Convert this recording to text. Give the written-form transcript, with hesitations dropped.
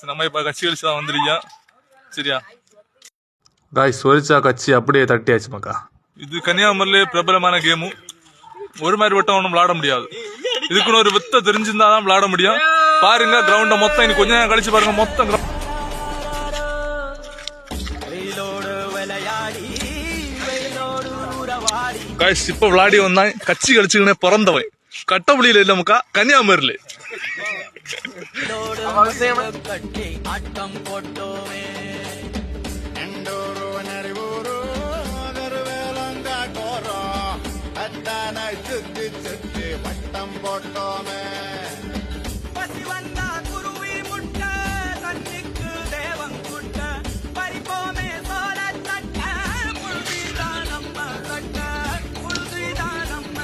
நம்ம இப்ப கட்சி கழிச்சு தான் வந்திருக்கோம். சரியா காய்ஸ், ஒரிச்சா கட்சி அப்படியே தட்டியாச்சு மக்கா. இது கன்னியாகுமரியிலே பிரபலமான கேமு. ஒரு மாதிரி வட்டம் ஒன்றும் விளையாட முடியாது. இதுக்குன்னு ஒரு வித்த தெரிஞ்சிருந்தாதான் விளையாட முடியும். பாருங்க கிரவுண்ட மொத்தம் இன்னும் கொஞ்ச நேரம் கழிச்சு பாருங்க. மொத்தம் காய்ஸ் இப்ப விளையாடி வந்தான். கட்சி கழிச்சுக்கினே பிறந்தவன் கட்டப்புளியில இல்ல முக்கா, கன்னியாகுமரியில. வட்டம் போட்டோமே பசிவந்தா குருவி முட்ட தண்ணிக்கு தேவம் குட்ட பறிப்போமே சோழ தட்ட புழுதிதான் நம்ம கட்ட புழுதிதான் நம்ம